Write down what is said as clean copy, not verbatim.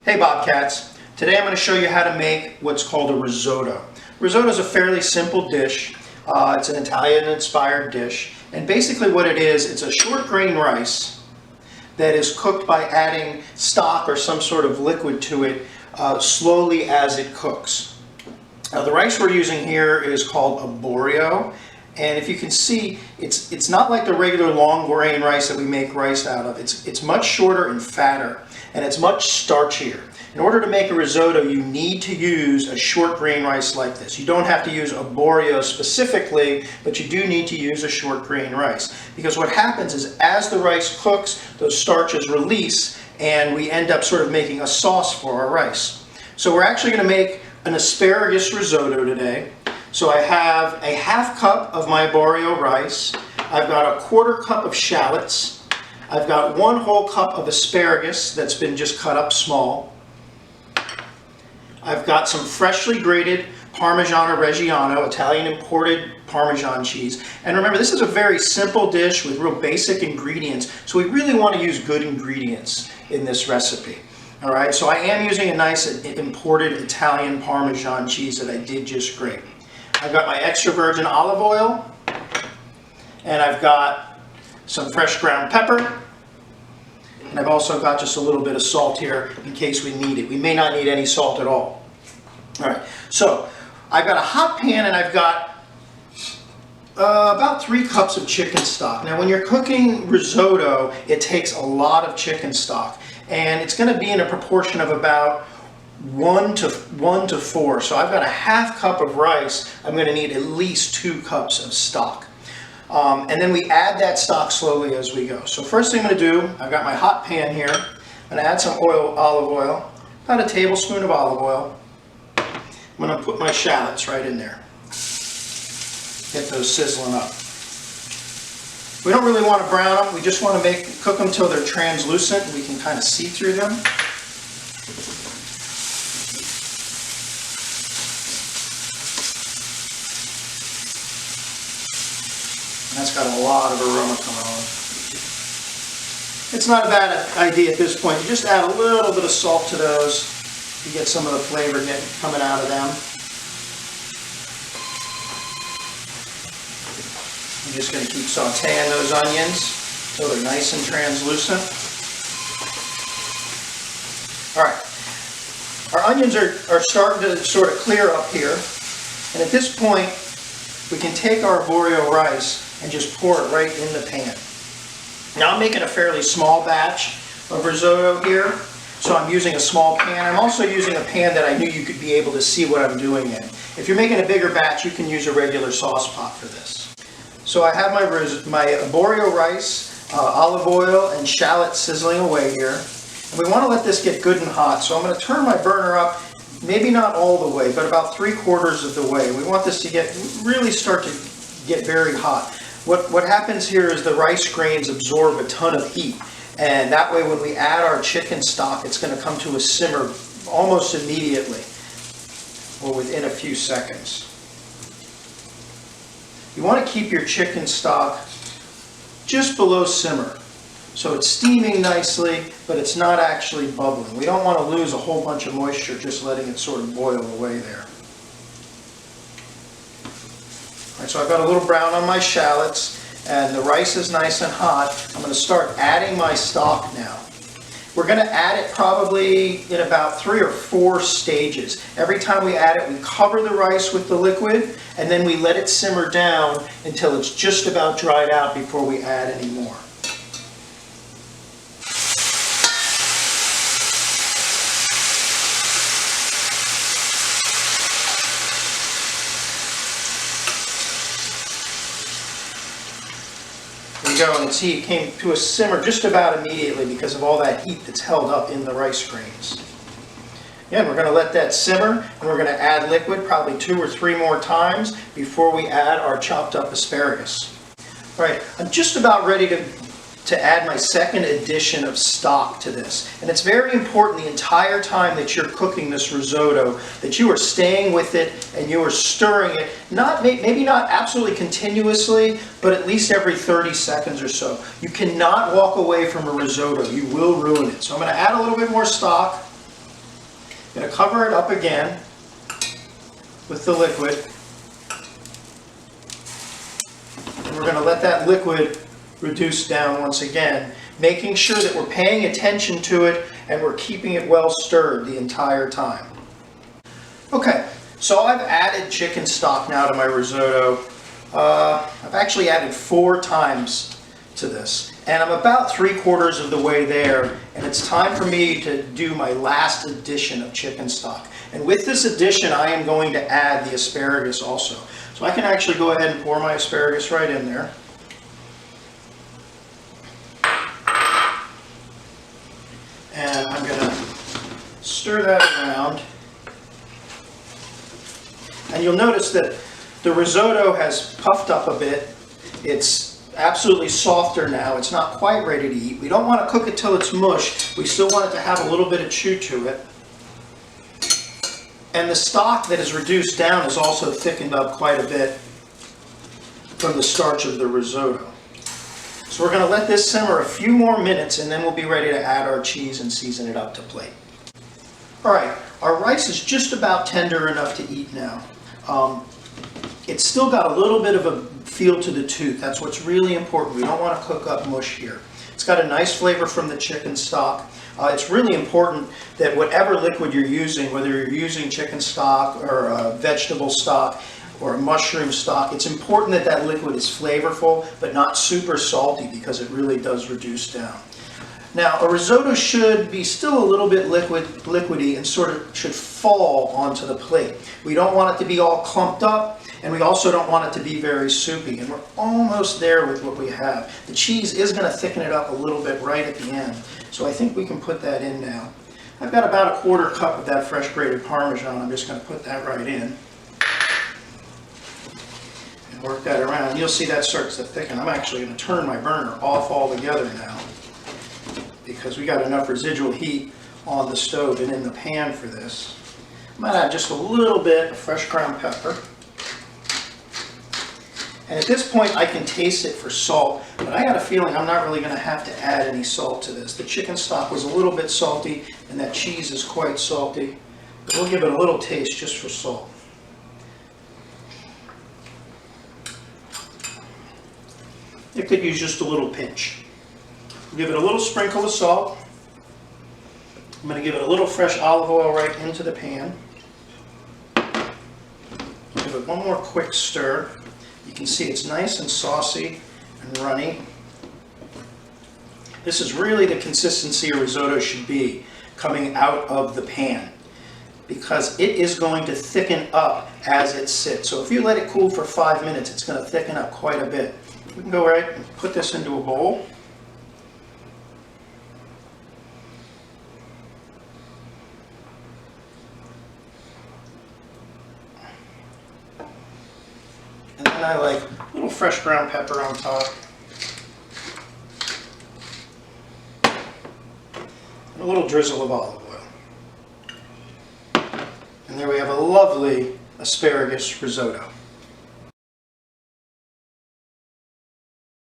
Hey Bobcats, today I'm going to show you how to make what's called a risotto. Risotto is a fairly simple dish. It's an Italian-inspired dish, and basically what it is, it's a short grain rice that is cooked by adding stock or some sort of liquid to it slowly as it cooks. Now the rice we're using here is called arborio, and if you can see, it's not like the regular long grain rice that we make rice out of. It's much shorter and fatter, and it's much starchier. In order to make a risotto, you need to use a short grain rice like this. You don't have to use arborio specifically, but you do need to use a short grain rice. Because what happens is as the rice cooks, those starches release, and we end up sort of making a sauce for our rice. So we're actually going to make an asparagus risotto today. So I have a half cup of my arborio rice. I've got a quarter cup of shallots. I've got 1 whole cup of asparagus that's been just cut up small. I've got some freshly grated Parmesan or Reggiano, Italian imported Parmesan cheese. And remember, this is a very simple dish with real basic ingredients, so we really want to use good ingredients in this recipe. All right, so I am using a nice imported Italian Parmesan cheese that I did just grate. I've got my extra virgin olive oil, and I've got some fresh ground pepper, and I've also got just a little bit of salt here in case we need it. We may not need any salt at all. All right, so I've got a hot pan and I've got about 3 cups of chicken stock. Now when you're cooking risotto, it takes a lot of chicken stock, and it's going to be in a proportion of about 1 to 4. So I've got a half cup of rice. I'm going to need at least 2 cups of stock. And then we add that stock slowly as we go. So first thing I'm going to do, I've got my hot pan here. I'm going to add some olive oil, about a tablespoon of olive oil. I'm going to put my shallots right in there. Get those sizzling up. We don't really want to brown them. We just want to cook them till they're translucent and we can kind of see through them. That's got a lot of aroma coming on. It's not a bad idea at this point. You just add a little bit of salt to those. You get some of the flavor coming out of them. I'm just going to keep sauteing those onions until they're nice and translucent. All right. Our onions are starting to sort of clear up here. And at this point, we can take our arborio rice and just pour it right in the pan. Now I'm making a fairly small batch of risotto here, so I'm using a small pan. I'm also using a pan that I knew you could be able to see what I'm doing in. If you're making a bigger batch, you can use a regular sauce pot for this. So I have my arborio rice, olive oil, and shallot sizzling away here. And we want to let this get good and hot, so I'm going to turn my burner up, maybe not all the way, but about 3/4 of the way. We want this to really start to get very hot. What happens here is the rice grains absorb a ton of heat, and that way when we add our chicken stock, it's going to come to a simmer almost immediately or within a few seconds. You want to keep your chicken stock just below simmer, so it's steaming nicely, but it's not actually bubbling. We don't want to lose a whole bunch of moisture just letting it sort of boil away there. All right, so I've got a little brown on my shallots, and the rice is nice and hot. I'm going to start adding my stock now. We're going to add it probably in about 3 or 4 stages. Every time we add it, we cover the rice with the liquid, and then we let it simmer down until it's just about dried out before we add any more. Go, and see it came to a simmer just about immediately because of all that heat that's held up in the rice grains. Again, we're going to let that simmer, and we're going to add liquid probably 2 or 3 more times before we add our chopped up asparagus. All right, I'm just about ready to add my second addition of stock to this. And it's very important the entire time that you're cooking this risotto that you are staying with it and you are stirring it, maybe not absolutely continuously, but at least every 30 seconds or so. You cannot walk away from a risotto. You will ruin it. So I'm going to add a little bit more stock. going to cover it up again with the liquid. And we're going to let that liquid reduce down once again, making sure that we're paying attention to it and we're keeping it well stirred the entire time. Okay, so I've added chicken stock now to my risotto. I've actually added 4 times to this, and I'm about 3/4 of the way there, and it's time for me to do my last addition of chicken stock. And with this addition, I am going to add the asparagus also. So I can actually go ahead and pour my asparagus right in there. And I'm going to stir that around. And you'll notice that the risotto has puffed up a bit. It's absolutely softer now. It's not quite ready to eat. We don't want to cook it till it's mush. We still want it to have a little bit of chew to it. And the stock that is reduced down is also thickened up quite a bit from the starch of the risotto. So we're going to let this simmer a few more minutes, and then we'll be ready to add our cheese and season it up to plate. All right, our rice is just about tender enough to eat now. It's still got a little bit of a feel to the tooth. That's what's really important. We don't want to cook up mush here. It's got a nice flavor from the chicken stock. It's really important that whatever liquid you're using, whether you're using chicken stock or vegetable stock or a mushroom stock, it's important that that liquid is flavorful but not super salty, because it really does reduce down. Now, a risotto should be still a little bit liquidy and sort of should fall onto the plate. We don't want it to be all clumped up, and we also don't want it to be very soupy. And we're almost there with what we have. The cheese is going to thicken it up a little bit right at the end. So I think we can put that in now. I've got about 1/4 cup of that fresh grated Parmesan. I'm just going to put that right in. And work that around. You'll see that starts to thicken. I'm actually going to turn my burner off altogether now, because we got enough residual heat on the stove and in the pan for this. I might add just a little bit of fresh ground pepper. And at this point I can taste it for salt, but I got a feeling I'm not really going to have to add any salt to this. The chicken stock was a little bit salty, and that cheese is quite salty. But we'll give it a little taste just for salt. It could use just a little pinch. Give it a little sprinkle of salt. I'm going to give it a little fresh olive oil right into the pan. Give it one more quick stir. You can see it's nice and saucy and runny. This is really the consistency a risotto should be coming out of the pan, because it is going to thicken up as it sits. So if you let it cool for 5 minutes, it's going to thicken up quite a bit. We can go right and put this into a bowl. And then I like a little fresh ground pepper on top. And a little drizzle of olive oil. And there we have a lovely asparagus risotto.